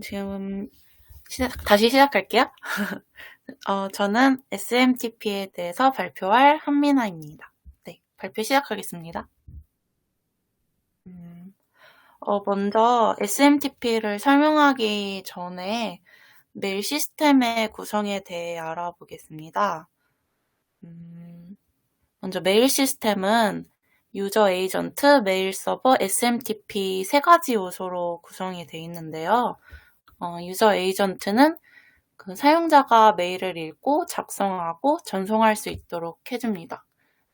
지금 다시 시작할게요. 저는 SMTP에 대해서 발표할 한민아입니다. 네, 발표 시작하겠습니다. 먼저 SMTP를 설명하기 전에 메일 시스템의 구성에 대해 알아보겠습니다. 먼저 메일 시스템은 유저 에이전트, 메일 서버, SMTP 세 가지 요소로 구성이 되어 있는데요. 유저 에이전트는 그 사용자가 메일을 읽고 작성하고 전송할 수 있도록 해줍니다.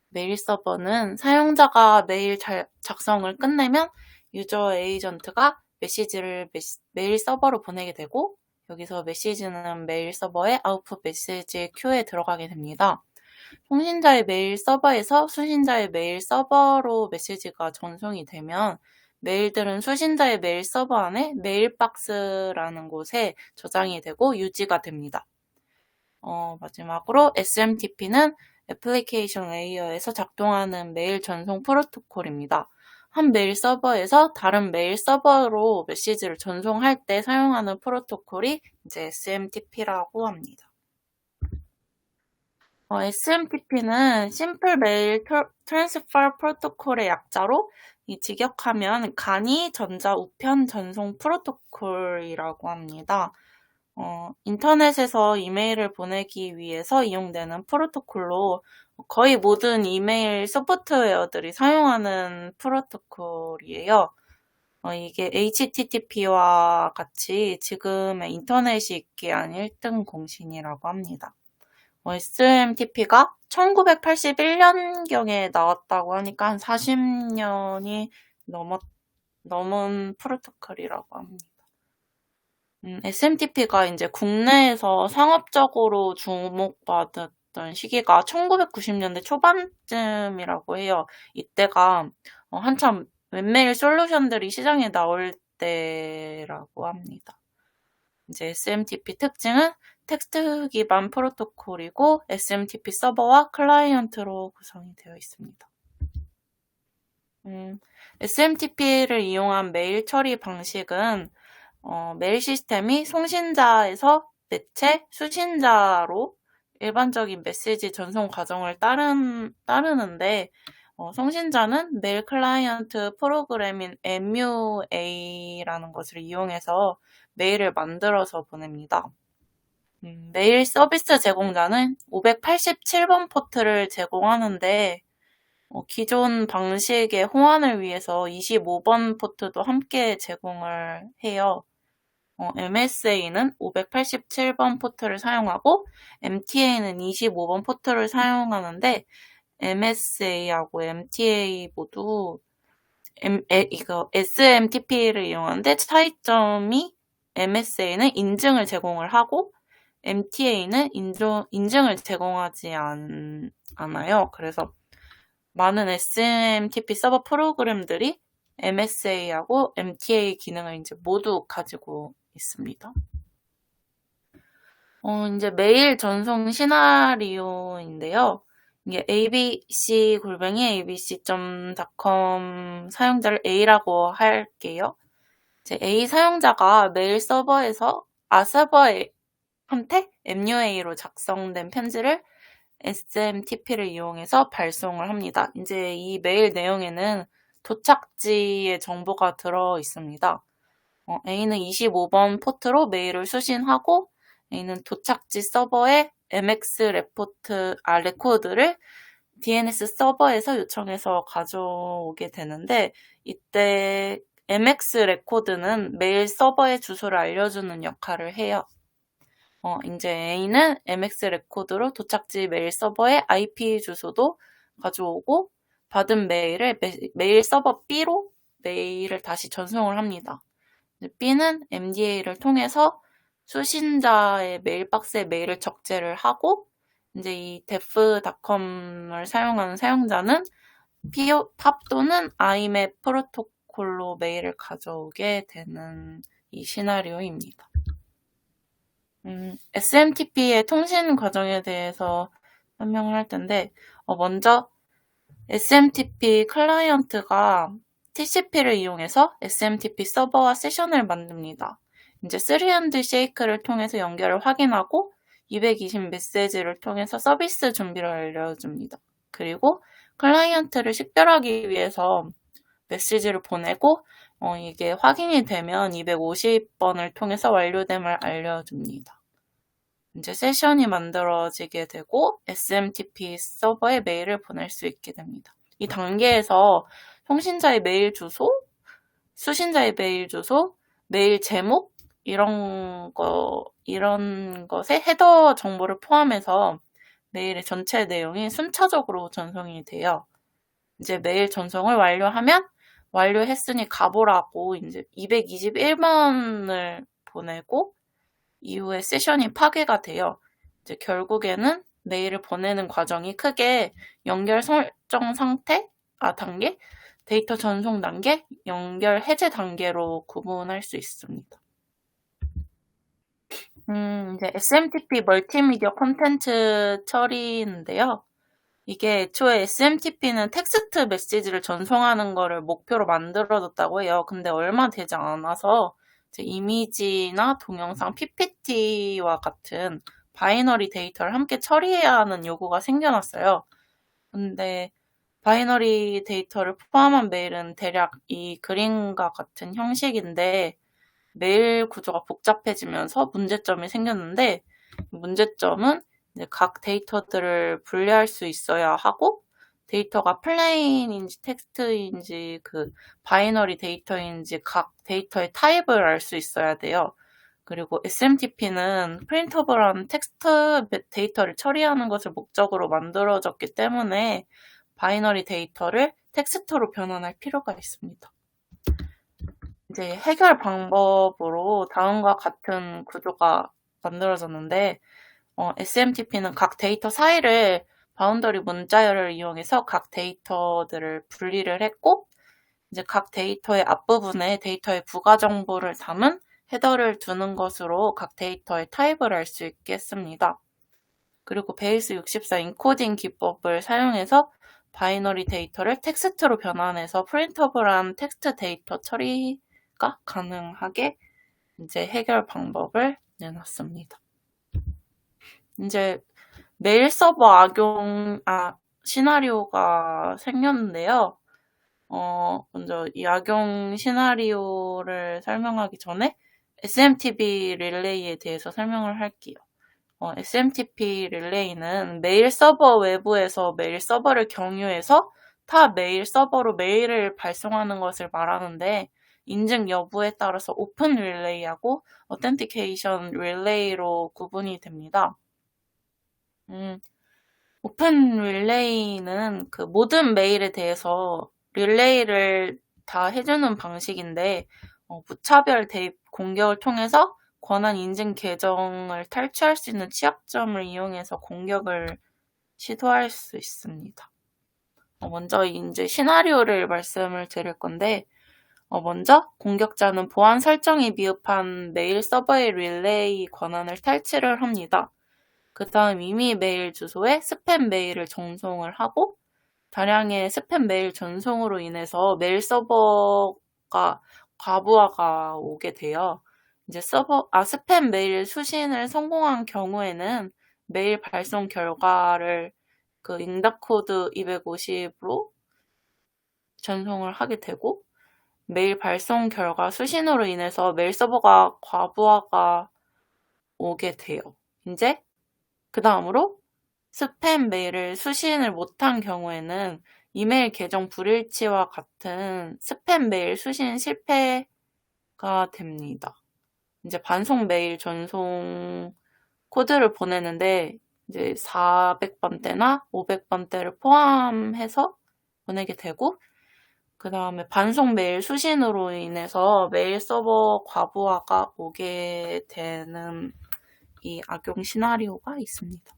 메일 서버는 사용자가 메일 작성을 끝내면 유저 에이전트가 메시지를 메일 서버로 보내게 되고, 여기서 메시지는 메일 서버의 아웃풋 메시지 큐에 들어가게 됩니다. 통신자의 메일 서버에서 수신자의 메일 서버로 메시지가 전송이 되면 메일들은 수신자의 메일 서버 안에 메일박스라는 곳에 저장이 되고 유지가 됩니다. 마지막으로 SMTP는 애플리케이션 레이어에서 작동하는 메일 전송 프로토콜입니다. 한 메일 서버에서 다른 메일 서버로 메시지를 전송할 때 사용하는 프로토콜이 이제 SMTP라고 합니다. SMTP는 심플 메일 트랜스퍼 프로토콜의 약자로 직역하면 간이 전자 우편 전송 프로토콜이라고 합니다. 인터넷에서 이메일을 보내기 위해서 이용되는 프로토콜로 거의 모든 이메일 소프트웨어들이 사용하는 프로토콜이에요. 이게 HTTP와 같이 지금의 인터넷이 있기한 1등 공신이라고 합니다. SMTP가 1981년경에 나왔다고 하니까 한 40년이 넘은 프로토콜이라고 합니다. SMTP가 이제 국내에서 상업적으로 주목받았던 시기가 1990년대 초반쯤이라고 해요. 이때가 한참 웹메일 솔루션들이 시장에 나올 때라고 합니다. 이제 SMTP 특징은 텍스트 기반 프로토콜이고 SMTP 서버와 클라이언트로 구성이 되어 있습니다. SMTP를 이용한 메일 처리 방식은 메일 시스템이 송신자에서 매체, 수신자로 일반적인 메시지 전송 과정을 따르는데 송신자는 메일 클라이언트 프로그램인 MUA라는 것을 이용해서 메일을 만들어서 보냅니다. 메일 서비스 제공자는 587번 포트를 제공하는데 기존 방식의 호환을 위해서 25번 포트도 함께 제공을 해요. MSA는 587번 포트를 사용하고 MTA는 25번 포트를 사용하는데 MSA하고 MTA 모두 SMTP를 이용하는데 차이점이 MSA는 인증을 제공을 하고 MTA는 인증을 제공하지 않아요. 그래서 많은 SMTP 서버 프로그램들이 MSA하고 MTA 기능을 이제 모두 가지고 있습니다. 이제 메일 전송 시나리오인데요. 이게 abc@abc.com 사용자를 A라고 할게요. 이제 A 사용자가 메일 서버에서 서버한테 MUA로 작성된 편지를 SMTP를 이용해서 발송을 합니다. 이제 이 메일 내용에는 도착지의 정보가 들어 있습니다. A는 25번 포트로 메일을 수신하고 A는 도착지 서버에 MX 레코드를 DNS 서버에서 요청해서 가져오게 되는데 이때 MX 레코드는 메일 서버의 주소를 알려주는 역할을 해요. 이제 A는 MX 레코드로 도착지 메일 서버의 IP 주소도 가져오고 받은 메일을 메일 서버 B로 메일을 다시 전송을 합니다. B는 MDA를 통해서 수신자의 메일박스에 메일을 적재를 하고 이제 이 def.com을 사용하는 사용자는 POP 또는 IMAP 프로토콜로 메일을 가져오게 되는 이 시나리오입니다. SMTP의 통신 과정에 대해서 설명을 할 텐데 먼저 SMTP 클라이언트가 TCP를 이용해서 SMTP 서버와 세션을 만듭니다. 이제 3hand shake를 통해서 연결을 확인하고 220 메시지를 통해서 서비스 준비를 알려줍니다. 그리고 클라이언트를 식별하기 위해서 메시지를 보내고 이게 확인이 되면 250번을 통해서 완료됨을 알려줍니다. 이제 세션이 만들어지게 되고 SMTP 서버에 메일을 보낼 수 있게 됩니다. 이 단계에서 송신자의 메일 주소, 수신자의 메일 주소, 메일 제목 이런 것에 헤더 정보를 포함해서 메일의 전체 내용이 순차적으로 전송이 돼요. 이제 메일 전송을 완료하면 완료했으니 가보라고 이제 221번을 보내고 이후에 세션이 파괴가 돼요. 이제 결국에는 메일을 보내는 과정이 크게 연결 설정 단계, 데이터 전송 단계, 연결 해제 단계로 구분할 수 있습니다. 이제 SMTP 멀티미디어 콘텐츠 처리인데요. 이게 애초에 SMTP는 텍스트 메시지를 전송하는 거를 목표로 만들어졌다고 해요. 근데 얼마 되지 않아서 이제 이미지나 동영상, PPT와 같은 바이너리 데이터를 함께 처리해야 하는 요구가 생겨났어요. 근데 바이너리 데이터를 포함한 메일은 대략 이 그림과 같은 형식인데 메일 구조가 복잡해지면서 문제점이 생겼는데 문제점은 이제 각 데이터들을 분리할 수 있어야 하고 데이터가 플레인인지 텍스트인지 바이너리 데이터인지 각 데이터의 타입을 알 수 있어야 돼요. 그리고 SMTP는 프린터블한 텍스트 데이터를 처리하는 것을 목적으로 만들어졌기 때문에 바이너리 데이터를 텍스트로 변환할 필요가 있습니다. 이제 해결 방법으로 다음과 같은 구조가 만들어졌는데 SMTP는 각 데이터 사이를 바운더리 문자열을 이용해서 각 데이터들을 분리를 했고 이제 각 데이터의 앞부분에 데이터의 부가 정보를 담은 헤더를 두는 것으로 각 데이터의 타입을 알 수 있게 했습니다. 그리고 베이스 64 인코딩 기법을 사용해서 바이너리 데이터를 텍스트로 변환해서 프린터블한 텍스트 데이터 처리가 가능하게 이제 해결 방법을 내놨습니다. 이제 메일 서버 시나리오가 생겼는데요. 먼저 이 악용 시나리오를 설명하기 전에 SMTP 릴레이에 대해서 설명을 할게요. SMTP 릴레이는 메일 서버 외부에서 메일 서버를 경유해서 타 메일 서버로 메일을 발송하는 것을 말하는데 인증 여부에 따라서 오픈 릴레이하고 어텐티케이션 릴레이로 구분이 됩니다. 오픈 릴레이는 모든 메일에 대해서 릴레이를 다 해주는 방식인데 무차별 대입 공격을 통해서 권한 인증 계정을 탈취할 수 있는 취약점을 이용해서 공격을 시도할 수 있습니다. 먼저 이제 시나리오를 말씀을 드릴 건데 먼저 공격자는 보안 설정이 미흡한 메일 서버의 릴레이 권한을 탈취를 합니다. 그 다음 이미 메일 주소에 스팸 메일을 전송을 하고 다량의 스팸 메일 전송으로 인해서 메일 서버가 과부하가 오게 돼요. 이제 스팸 메일 수신을 성공한 경우에는 메일 발송 결과를 잉다코드 250으로 전송을 하게 되고 메일 발송 결과 수신으로 인해서 메일 서버가 과부하가 오게 돼요. 이제 그 다음으로 스팸 메일을 수신을 못한 경우에는 이메일 계정 불일치와 같은 스팸 메일 수신 실패가 됩니다. 이제 반송 메일 전송 코드를 보내는데 이제 400번대나 500번대를 포함해서 보내게 되고 그 다음에 반송 메일 수신으로 인해서 메일 서버 과부하가 오게 되는 이 악용 시나리오가 있습니다.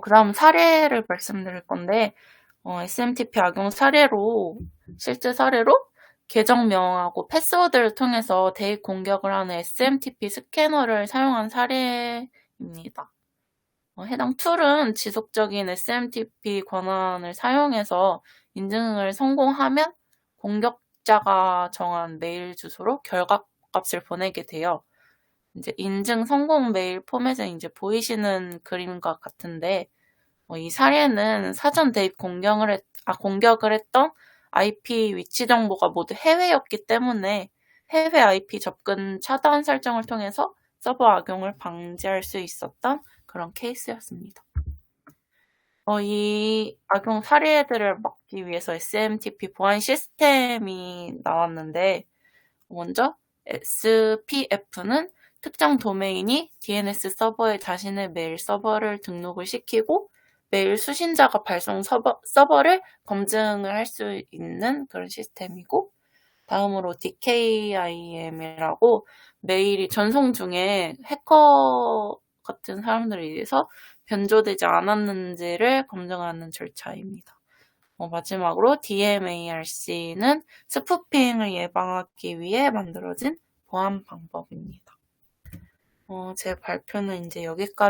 그 다음 사례를 말씀드릴 건데 SMTP 악용 실제 사례로 계정명하고 패스워드를 통해서 대입 공격을 하는 SMTP 스캐너를 사용한 사례입니다. 해당 툴은 지속적인 SMTP 권한을 사용해서 인증을 성공하면 공격자가 정한 메일 주소로 값을 보내게 돼요. 이제 인증 성공 메일 포맷은 이제 보이시는 그림과 같은데, 이 사례는 사전 대입 공격을 했던 IP 위치 정보가 모두 해외였기 때문에 해외 IP 접근 차단 설정을 통해서 서버 악용을 방지할 수 있었던 그런 케이스였습니다. 이 악용 사례들을 막기 위해서 SMTP 보안 시스템이 나왔는데, 먼저 SPF는 특정 도메인이 DNS 서버에 자신의 메일 서버를 등록을 시키고 메일 수신자가 발송 서버를 검증을 할 수 있는 그런 시스템이고, 다음으로 DKIM이라고 메일이 전송 중에 해커 같은 사람들에 의해서 변조되지 않았는지를 검증하는 절차입니다. 마지막으로 DMARC는 스푸핑을 예방하기 위해 만들어진 보안 방법입니다. 제 발표는 이제 여기까지